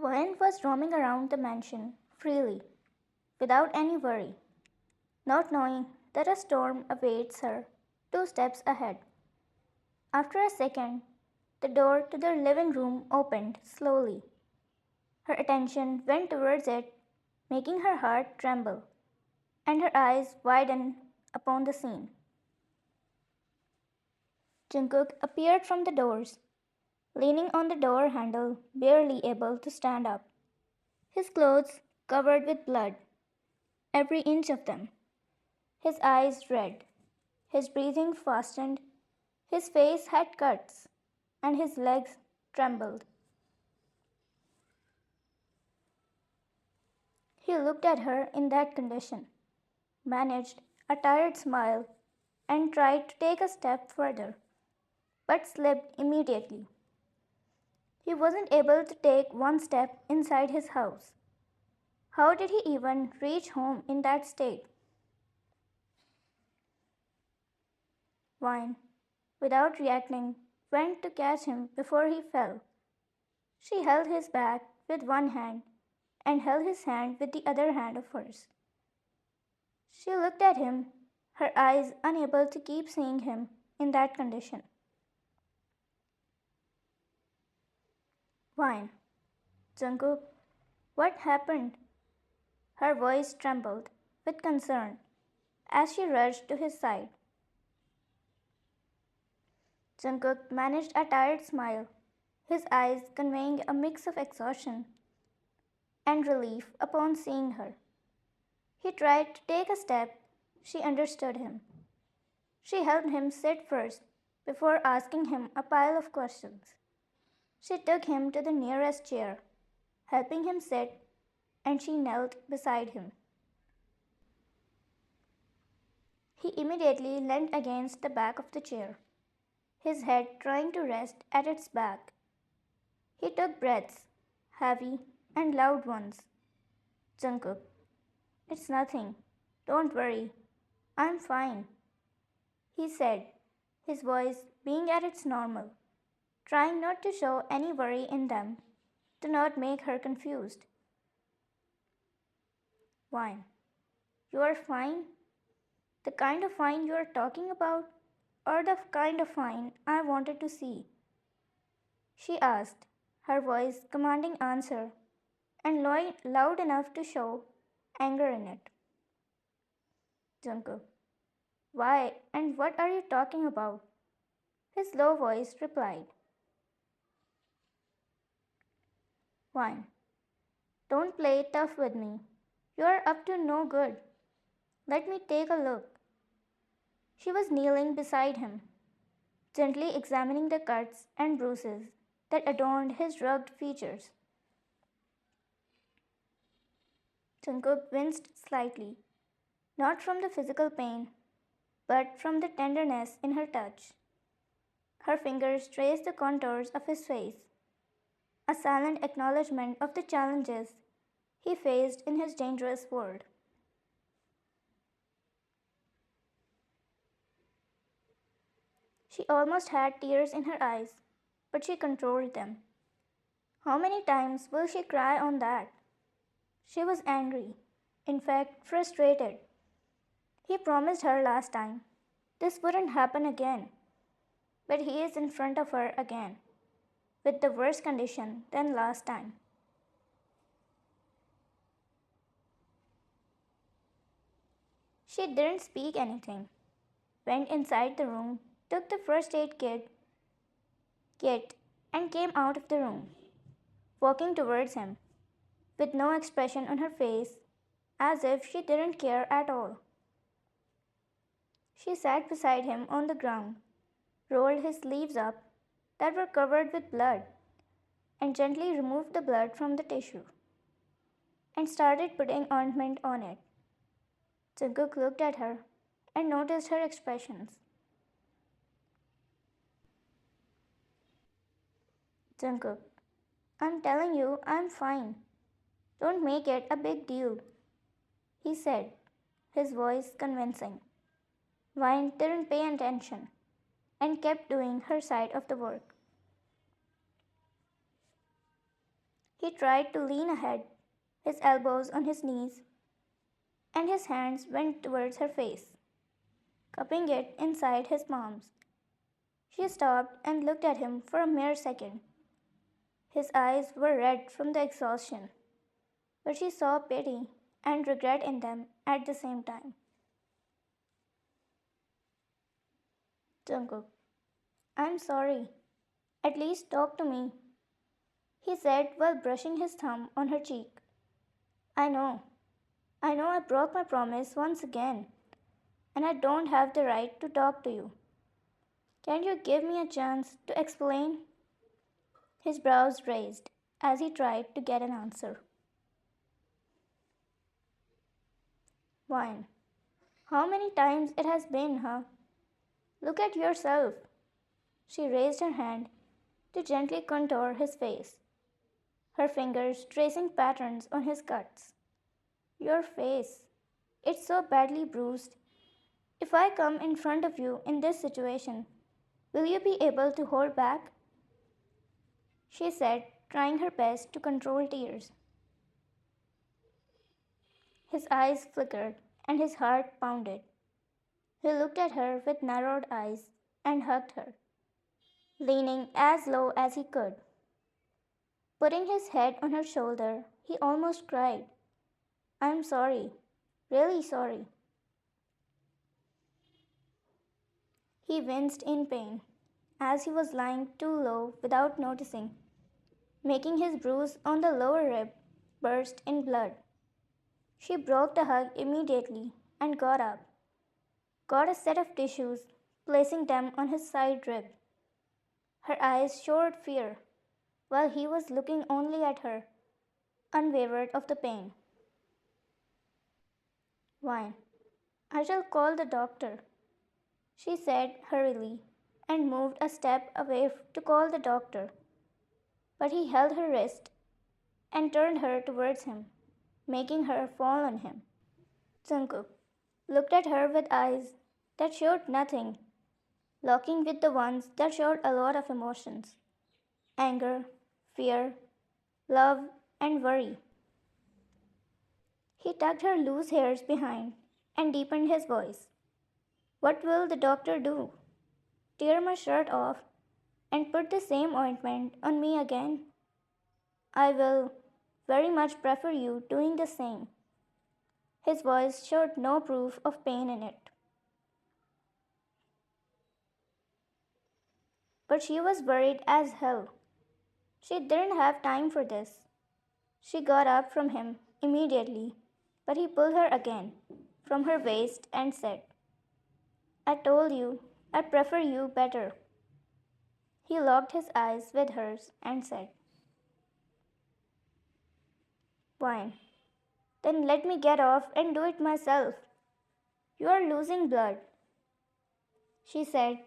Huen was roaming around the mansion freely, without any worry, not knowing that a storm awaits her 2 steps ahead. After a second, the door to their living room opened slowly. Her attention went towards it, making her heart tremble, and her eyes widen upon the scene. Jungkook appeared from the doors, leaning on the door handle, barely able to stand up. His clothes covered with blood, every inch of them. His eyes red, his breathing fastened, his face had cuts, and his legs trembled. He looked at her in that condition, managed a tired smile, and tried to take a step further, but slipped immediately. He wasn't able to take one step inside his house. How did he even reach home in that state? Vine, without reacting, went to catch him before he fell. She held his back with one hand and held his hand with the other hand of hers. She looked at him, her eyes unable to keep seeing him in that condition. Vine, Jungkook, what happened? Her voice trembled with concern as she rushed to his side. Jungkook managed a tired smile, his eyes conveying a mix of exhaustion and relief upon seeing her. He tried to take a step. She understood him. She helped him sit first before asking him a pile of questions. She took him to the nearest chair, helping him sit, and she knelt beside him. He immediately leaned against the back of the chair, his head trying to rest at its back. He took breaths, heavy and loud ones. Jungkook, it's nothing. Don't worry. I'm fine, he said, his voice being at its normal, trying not to show any worry in them, to not make her confused. Fine. You are fine? The kind of fine you are talking about? Or the kind of fine I wanted to see? She asked, her voice commanding answer, and loud enough to show anger in it. Jungkook, why and what are you talking about? His low voice replied. Fine. Don't play tough with me. You are up to no good. Let me take a look. She was kneeling beside him, gently examining the cuts and bruises that adorned his rugged features. Jungkook winced slightly, not from the physical pain, but from the tenderness in her touch. Her fingers traced the contours of his face, a silent acknowledgement of the challenges he faced in his dangerous world. She almost had tears in her eyes, but she controlled them. How many times will she cry on that? She was angry, in fact, frustrated. He promised her last time this wouldn't happen again, but he is in front of her again, with the worse condition than last time. She didn't speak anything, went inside the room, took the first aid kit, and came out of the room, walking towards him, with no expression on her face, as if she didn't care at all. She sat beside him on the ground, rolled his sleeves up that were covered with blood, and gently removed the blood from the tissue, and started putting ointment on it. Jungkook looked at her and noticed her expressions. Jungkook, I'm telling you, I'm fine. Don't make it a big deal, he said, his voice convincing. Vine didn't pay attention and kept doing her side of the work. He tried to lean ahead, his elbows on his knees, and his hands went towards her face, cupping it inside his palms. She stopped and looked at him for a mere second. His eyes were red from the exhaustion, but she saw pity and regret in them at the same time. Jungkook, I'm sorry. At least talk to me, he said while brushing his thumb on her cheek. I know. I know I broke my promise once again, and I don't have the right to talk to you. Can you give me a chance to explain? His brows raised as he tried to get an answer. Wine. How many times it has been, huh? Look at yourself. She raised her hand to gently contour his face, her fingers tracing patterns on his cuts. Your face. It's so badly bruised. If I come in front of you in this situation, will you be able to hold back? She said, trying her best to control tears. His eyes flickered and his heart pounded. He looked at her with narrowed eyes and hugged her, leaning as low as he could. Putting his head on her shoulder, he almost cried. I'm sorry, really sorry. He winced in pain as he was lying too low without noticing, making his bruise on the lower rib burst in blood. She broke the hug immediately and got up, got a set of tissues, placing them on his side rib. Her eyes showed fear, while he was looking only at her, unwavered of the pain. Wine. I shall call the doctor, she said hurriedly, and moved a step away to call the doctor. But he held her wrist and turned her towards him, making her fall on him. Jungkook looked at her with eyes that showed nothing, locking with the ones that showed a lot of emotions: anger, fear, love, and worry. He tugged her loose hairs behind and deepened his voice. What will the doctor do? Tear my shirt off and put the same ointment on me again? I will very much prefer you doing the same. His voice showed no proof of pain in it. But she was worried as hell. She didn't have time for this. She got up from him immediately, but he pulled her again from her waist and said, I told you I prefer you better. He locked his eyes with hers and said, Fine. Then let me get off and do it myself. You are losing blood, she said,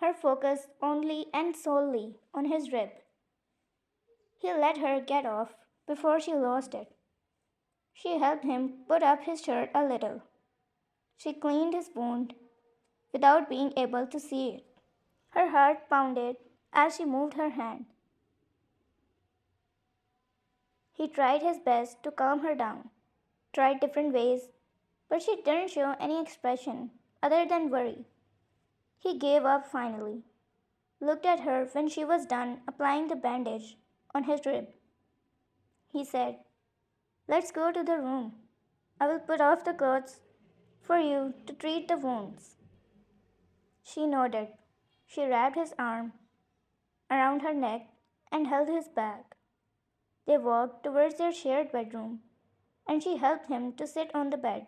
her focus only and solely on his rib. He let her get off before she lost it. She helped him put up his shirt a little. She cleaned his wound without being able to see it. Her heart pounded as she moved her hand. He tried his best to calm her down, tried different ways, but she didn't show any expression other than worry. He gave up finally, looked at her when she was done applying the bandage on his rib. He said, Let's go to the room. I will put off the clothes for you to treat the wounds. She nodded. She wrapped his arm around her neck and held his back. They walked towards their shared bedroom, and she helped him to sit on the bed.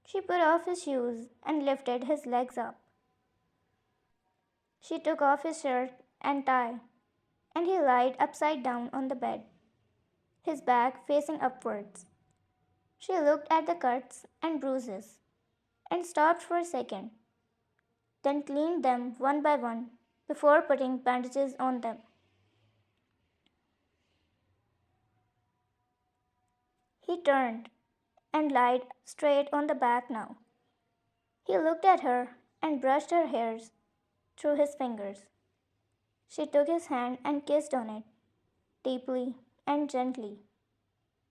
She put off his shoes and lifted his legs up. She took off his shirt and tie, and he lied upside down on the bed, his back facing upwards. She looked at the cuts and bruises and stopped for a second, then cleaned them one by one before putting bandages on them. He turned and lied straight on the back now. He looked at her and brushed her hairs through his fingers. She took his hand and kissed on it, deeply and gently.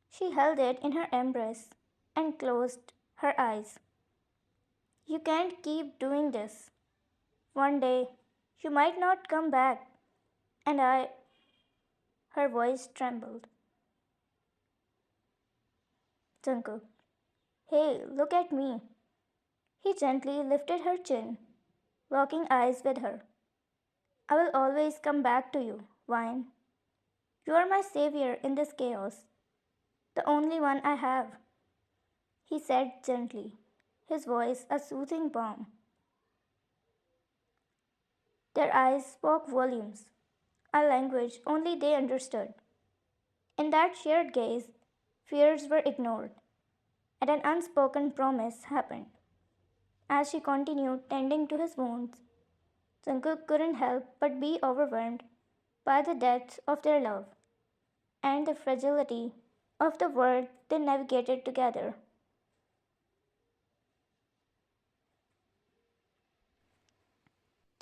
She held it in her embrace and closed her eyes. You can't keep doing this. One day, you might not come back, and I. Her voice trembled. Jungkook, hey, look at me. He gently lifted her chin, locking eyes with her. I will always come back to you, Vine. You are my savior in this chaos, the only one I have, he said gently, his voice a soothing balm. Their eyes spoke volumes, a language only they understood. In that shared gaze, fears were ignored, and an unspoken promise happened. As she continued tending to his wounds, Jungkook couldn't help but be overwhelmed by the depth of their love and the fragility of the world they navigated together.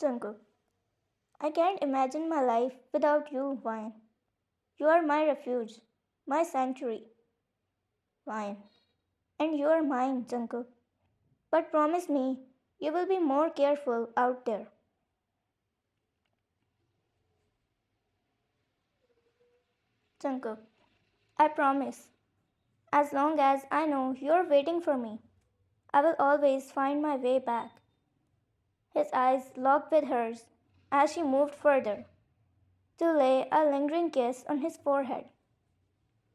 Jungkook, I can't imagine my life without you, Vine. You are my refuge, my sanctuary, Vine. And you are mine, Jungkook. But promise me you will be more careful out there. Jungkook, I promise. As long as I know you're waiting for me, I will always find my way back. His eyes locked with hers as she moved further to lay a lingering kiss on his forehead.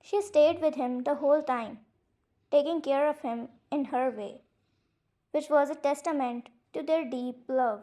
She stayed with him the whole time, taking care of him in her way, which was a testament to their deep love.